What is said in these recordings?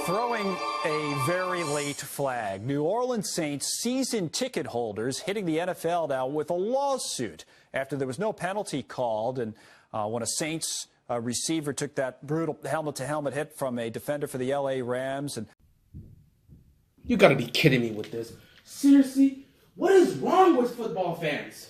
Throwing a very late flag. New Orleans Saints season ticket holders hitting the NFL now with a lawsuit after there was no penalty called, and when a Saints receiver took that brutal helmet-to-helmet hit from a defender for the L.A. Rams. And you gotta be kidding me with this. Seriously? What is wrong with football fans?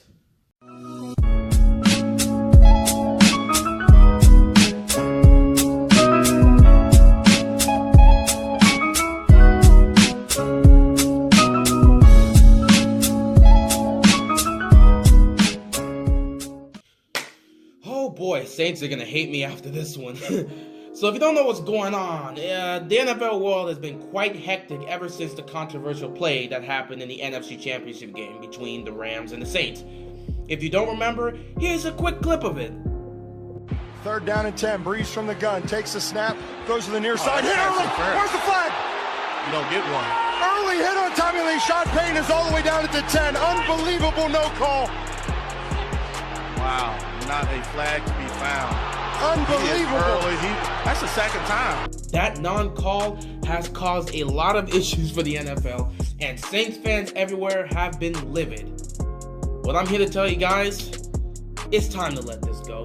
Oh boy, Saints are gonna hate me after this one. So if you don't know what's going on, the NFL world has been quite hectic ever since the controversial play that happened in the NFC Championship game between the Rams and the Saints. If you don't remember, here's a quick clip of it. 3rd down and 10, Breeze from the gun, takes the snap, goes to the near side, hit early, where's the flag? You don't get one. Early hit on Tommy Lee, Sean Payton is all the way down at the 10, unbelievable no call. Wow, not a flag to be found. Unbelievable. That's the second time. That non-call has caused a lot of issues for the NFL, and Saints fans everywhere have been livid. What I'm here to tell you guys, it's time to let this go.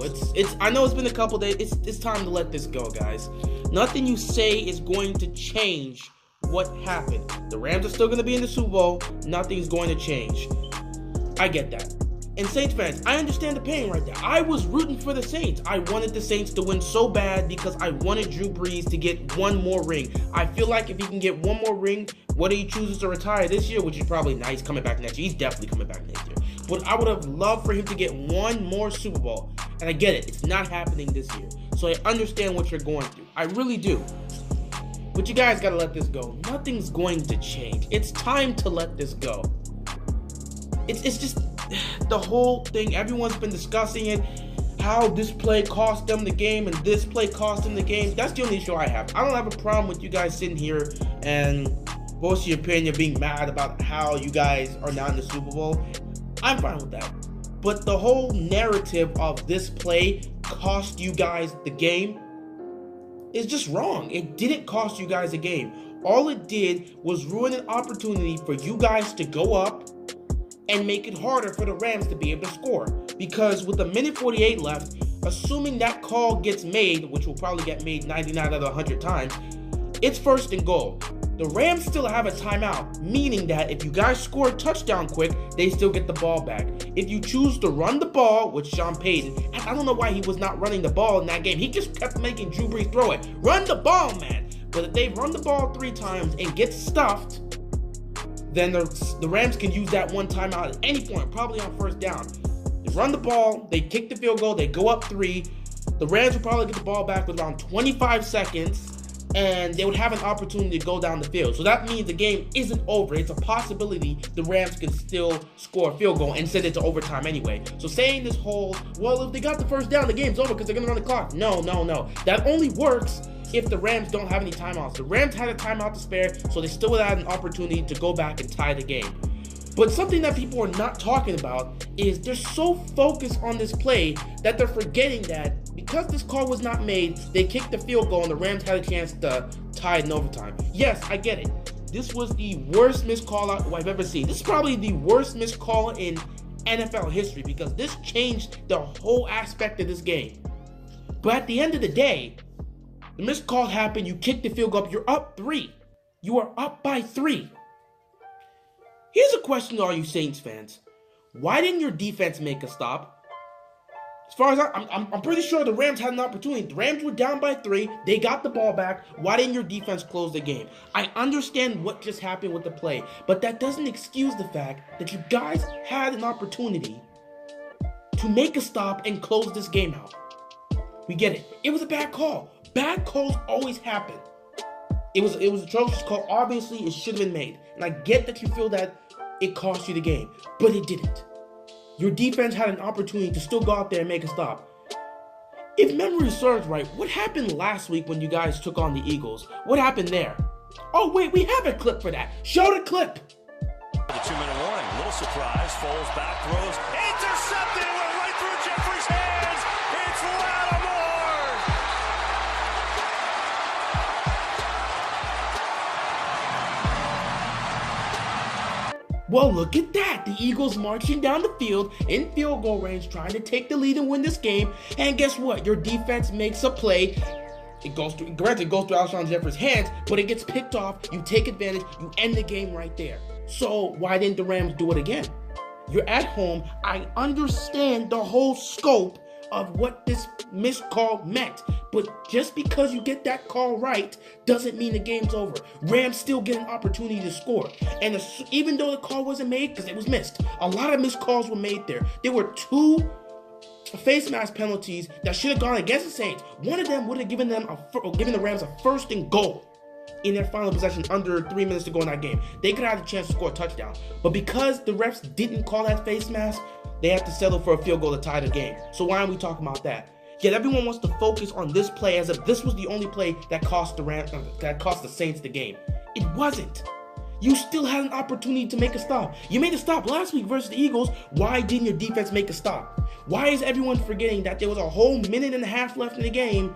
I know it's been a couple days. It's time to let this go, guys. Nothing you say is going to change what happened. The Rams are still going to be in the Super Bowl. Nothing's going to change. I get that. And Saints fans, I understand the pain right there. I was rooting for the Saints. I wanted the Saints to win so bad because I wanted Drew Brees to get one more ring. I feel like if he can get one more ring, whether he chooses to retire this year, which is probably not, he's coming back next year. He's definitely coming back next year. But I would have loved for him to get one more Super Bowl. And I get it. It's not happening this year. So I understand what you're going through. I really do. But you guys got to let this go. Nothing's going to change. It's time to let this go. It's just the whole thing. Everyone's been discussing it, how this play cost them the game and this play cost them the game. That's the only issue I have. I don't have a problem with you guys sitting here and voicing your opinion, being mad about how you guys are not in the Super Bowl. I'm fine with that. But the whole narrative of this play cost you guys the game is just wrong. It didn't cost you guys a game. All it did was ruin an opportunity for you guys to go up and make it harder for the Rams to be able to score. Because with 1:48 left, assuming that call gets made, which will probably get made 99 out of 100 times, it's 1st and goal. The Rams still have a timeout, meaning that if you guys score a touchdown quick, they still get the ball back. If you choose to run the ball with Sean Payton, and I don't know why he was not running the ball in that game. He just kept making Drew Brees throw it. Run the ball, man. But if they run the ball 3 times and get stuffed, then the Rams can use that one timeout at any point, probably on 1st down. They run the ball, they kick the field goal, they go up 3. The Rams will probably get the ball back with around 25 seconds, and they would have an opportunity to go down the field. So that means the game isn't over. It's a possibility the Rams can still score a field goal and send it to overtime anyway. So saying this whole, well, if they got the 1st down, the game's over because they're going to run the clock. No. That only works if the Rams don't have any timeouts. The Rams had a timeout to spare, so they still would have an opportunity to go back and tie the game. But something that people are not talking about is they're so focused on this play that they're forgetting that because this call was not made, they kicked the field goal and the Rams had a chance to tie it in overtime. Yes, I get it. This was the worst missed call I've ever seen. This is probably the worst missed call in NFL history because this changed the whole aspect of this game. But at the end of the day, the missed call happened, you kick the field goal, you're up 3. You are up by 3. Here's a question to all you Saints fans. Why didn't your defense make a stop? As far as I'm pretty sure the Rams had an opportunity. The Rams were down by 3. They got the ball back. Why didn't your defense close the game? I understand what just happened with the play, but that doesn't excuse the fact that you guys had an opportunity to make a stop and close this game out. We get it. It was a bad call. Bad calls always happen. It was a atrocious call. Obviously, it should have been made. And I get that you feel that it cost you the game, but it didn't. Your defense had an opportunity to still go out there and make a stop. If memory serves right, what happened last week when you guys took on the Eagles? What happened there? Oh, wait, we have a clip for that. Show the clip. The 2-minute warning. Little surprise. Foles back, throws. Intercepted. It went right through Jeffrey's hands. It's Lattimore. Well, look at that. The Eagles marching down the field in field goal range, trying to take the lead and win this game. And guess what? Your defense makes a play. It goes through Alshon Jeffrey's hands, but it gets picked off. You take advantage. You end the game right there. So why didn't the Rams do it again? You're at home. I understand the whole scope of what this missed call meant. But just because you get that call right doesn't mean the game's over. Rams still get an opportunity to score. And even though the call wasn't made, because it was missed, a lot of missed calls were made there. There were 2 face mask penalties that should have gone against the Saints. One of them would have given the Rams a first and goal in their final possession under 3 minutes to go in that game. They could have had a chance to score a touchdown. But because the refs didn't call that face mask, they have to settle for a field goal to tie the game. So why aren't we talking about that? Yet everyone wants to focus on this play as if this was the only play that cost the Saints the game. It wasn't. You still had an opportunity to make a stop. You made a stop last week versus the Eagles. Why didn't your defense make a stop? Why is everyone forgetting that there was a whole minute and a half left in the game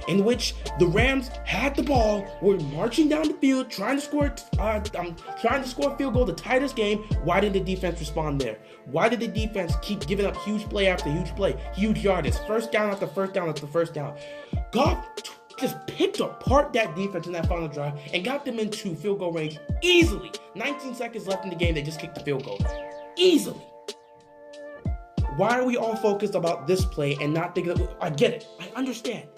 in which the Rams had the ball, were marching down the field, trying to score a field goal to tie this game? Why did the defense respond there? Why did the defense keep giving up huge play after huge play, huge yardage, first down after first down after first down? Goff just picked apart that defense in that final drive and got them into field goal range easily. 19 seconds left in the game, they just kicked the field goal. Easily. Why are we all focused about this play and not thinking that, I get it, I understand.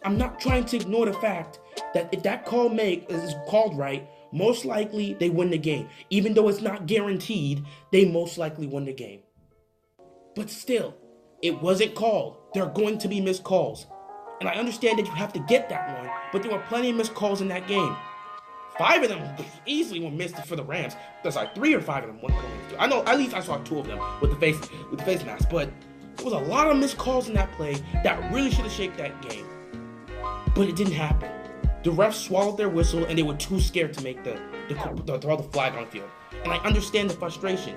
I'm not trying to ignore the fact that if that call is called right, most likely they win the game. Even though it's not guaranteed, they most likely win the game. But still, it wasn't called. There are going to be missed calls. And I understand that you have to get that one, but there were plenty of missed calls in that game. 5 of them easily were missed for the Rams. There's like 3 or 5 of them. I know, at least I saw 2 of them with the face mask, but there was a lot of missed calls in that play that really should have shaken that game. But it didn't happen. The refs swallowed their whistle and they were too scared to make the throw the flag on the field. And I understand the frustration.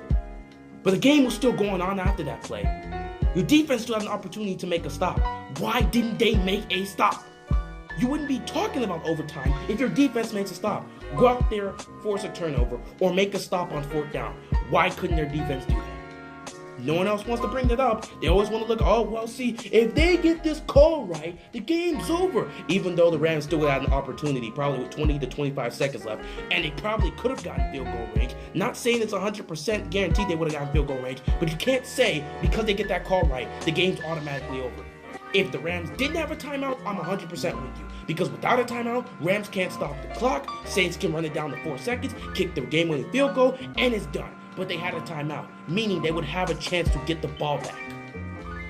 But the game was still going on after that play. Your defense still had an opportunity to make a stop. Why didn't they make a stop? You wouldn't be talking about overtime if your defense makes a stop. Go out there, force a turnover, or make a stop on 4th down. Why couldn't their defense do that? No one else wants to bring that up. They always want to look, oh, well, see, if they get this call right, the game's over. Even though the Rams still had an opportunity, probably with 20 to 25 seconds left, and they probably could have gotten field goal range. Not saying it's 100% guaranteed they would have gotten field goal range, but you can't say because they get that call right, the game's automatically over. If the Rams didn't have a timeout, I'm 100% with you. Because without a timeout, Rams can't stop the clock, Saints can run it down to 4 seconds, kick the game-winning field goal, and it's done. But they had a timeout, meaning they would have a chance to get the ball back.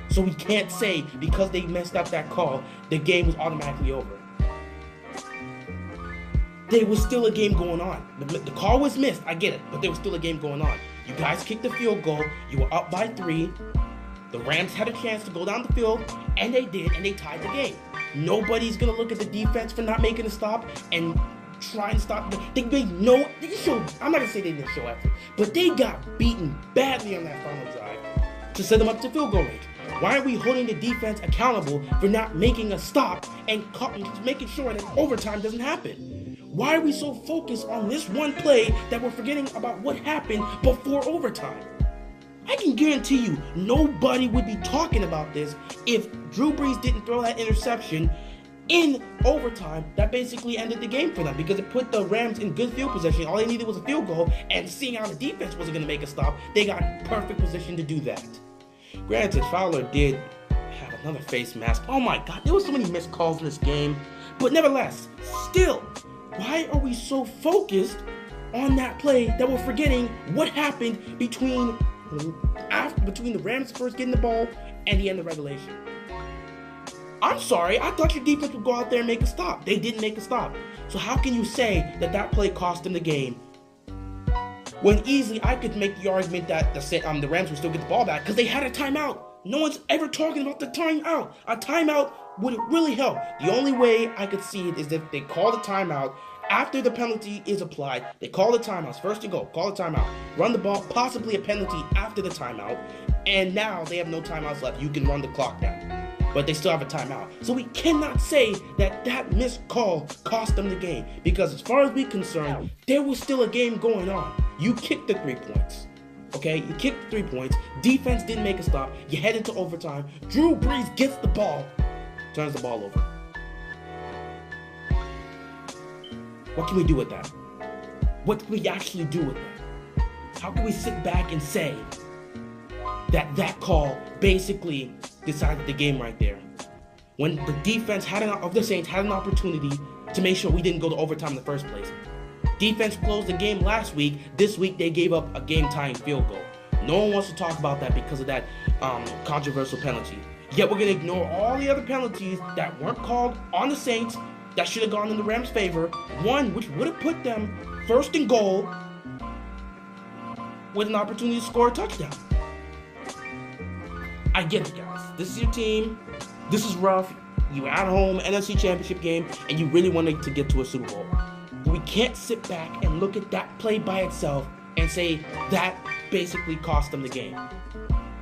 So we can't say because they messed up that call, the game was automatically over. There was still a game going on. The call was missed, I get it, but there was still a game going on. You guys kicked the field goal, you were up by 3, the Rams had a chance to go down the field, and they did, and they tied the game. Nobody's gonna look at the defense for not making a stop and try and stop. They showed, I'm not gonna say they didn't show effort, but they got beaten badly on that final drive to set them up to field goal range. Why are we holding the defense accountable for not making a stop and making sure that overtime doesn't happen? Why are we so focused on this one play that we're forgetting about what happened before overtime? I can guarantee you nobody would be talking about this if Drew Brees didn't throw that interception in overtime. That basically ended the game for them because it put the Rams in good field position. All they needed was a field goal, and seeing how the defense wasn't going to make a stop, they got in perfect position to do that. Granted, Fowler did have another face mask. Oh my God, there were so many missed calls in this game. But nevertheless, still, why are we so focused on that play that we're forgetting what happened between the Rams first getting the ball and the end of regulation? I'm sorry, I thought your defense would go out there and make a stop. They didn't make a stop. So how can you say that that play cost them the game when easily I could make the argument that the Rams would still get the ball back because they had a timeout? No one's ever talking about the timeout. A timeout would really help. The only way I could see it is if they call the timeout after the penalty is applied. They call the timeouts. First and goal, call the timeout. Run the ball, possibly a penalty after the timeout. And now they have no timeouts left. You can run the clock down. But they still have a timeout. So we cannot say that that missed call cost them the game. Because as far as we're concerned, there was still a game going on. You kicked the 3 points. Okay, you kicked the 3 points. Defense didn't make a stop. You head into overtime. Drew Brees gets the ball, turns the ball over. What can we do with that? What can we actually do with that? How can we sit back and say that call basically decided the game right there? When the defense of the Saints had an opportunity to make sure we didn't go to overtime in the first place. Defense closed the game last week. This week they gave up a game-tying field goal. No one wants to talk about that because of that controversial penalty. Yet we're going to ignore all the other penalties that weren't called on the Saints that should have gone in the Rams' favor. One which would have put them first and goal with an opportunity to score a touchdown. I get it, guys. This is your team. This is rough. You were at home, NFC Championship game, and you really wanted to get to a Super Bowl. We can't sit back and look at that play by itself and say that basically cost them the game.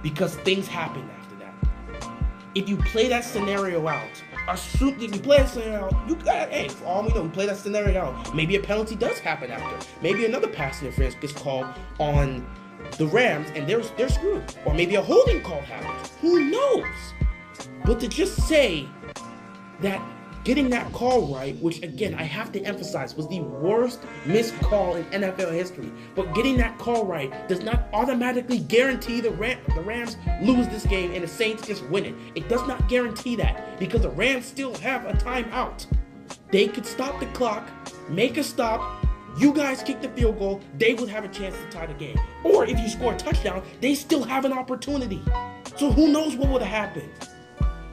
Because things happened after that. If you play that scenario out, for all we know, we play that scenario out. Maybe a penalty does happen after. Maybe another pass interference gets called on the Rams and they're screwed. Or maybe a holding call happens. Who knows? But to just say that getting that call right, which again, I have to emphasize, was the worst missed call in NFL history. But getting that call right does not automatically guarantee the Rams lose this game and the Saints just win it. It does not guarantee that because the Rams still have a timeout. They could stop the clock, make a stop, you guys kick the field goal, they would have a chance to tie the game. Or if you score a touchdown, they still have an opportunity. So who knows what would have happened?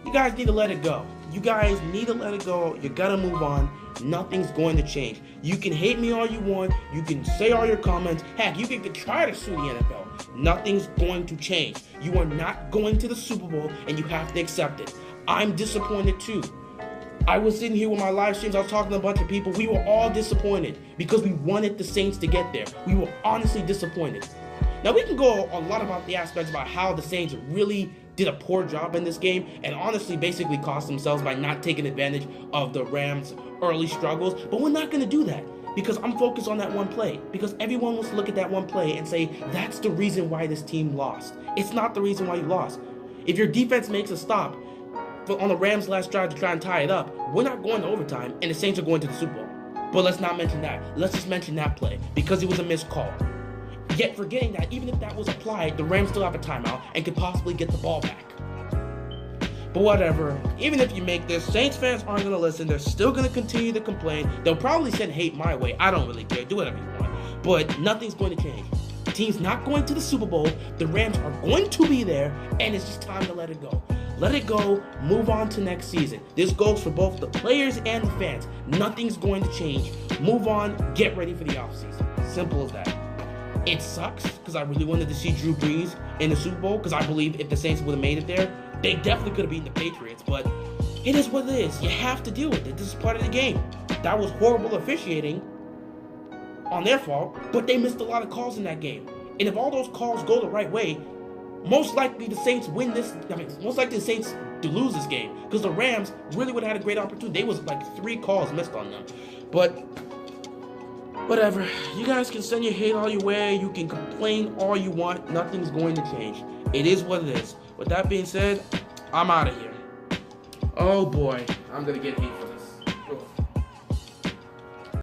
You guys need to let it go. You guys need to let it go. You gotta move on. Nothing's going to change. You can hate me all you want. You can say all your comments. Heck, you can try to sue the NFL. Nothing's going to change. You are not going to the Super Bowl, and you have to accept it. I'm disappointed too. I was sitting here with my live streams. I was talking to a bunch of people. We were all disappointed because we wanted the Saints to get there. We were honestly disappointed. Now, we can go a lot about the aspects about how the Saints really did a poor job in this game and honestly basically cost themselves by not taking advantage of the Rams' early struggles. But we're not going to do that because I'm focused on that one play. Because everyone wants to look at that one play and say, that's the reason why this team lost. It's not the reason why you lost. If your defense makes a stop on the Rams' last drive to try and tie it up, we're not going to overtime and the Saints are going to the Super Bowl. But let's not mention that. Let's just mention that play because it was a missed call. Yet forgetting that even if that was applied, the Rams still have a timeout and could possibly get the ball back. But whatever, even if you make this, Saints fans aren't going to listen. They're still going to continue to complain. They'll probably send hate my way. I don't really care. Do whatever you want. But nothing's going to change. The team's not going to the Super Bowl. The Rams are going to be there, and it's just time to let it go. Let it go. Move on to next season. This goes for both the players and the fans. Nothing's going to change. Move on. Get ready for the offseason. Simple as that. It sucks because I really wanted to see Drew Brees in the Super Bowl because I believe if the Saints would have made it there, they definitely could have beaten the Patriots. But it is what it is. You have to deal with it. This is part of the game. That was horrible officiating on their fault, but they missed a lot of calls in that game. And if all those calls go the right way, most likely the Saints win this. Most likely the Saints to lose this game because the Rams really would have had a great opportunity. They was like 3 calls missed on them. But whatever. You guys can send your hate all your way. You can complain all you want. Nothing's going to change. It is what it is. With that being said, I'm out of here. Oh boy, I'm going to get hate for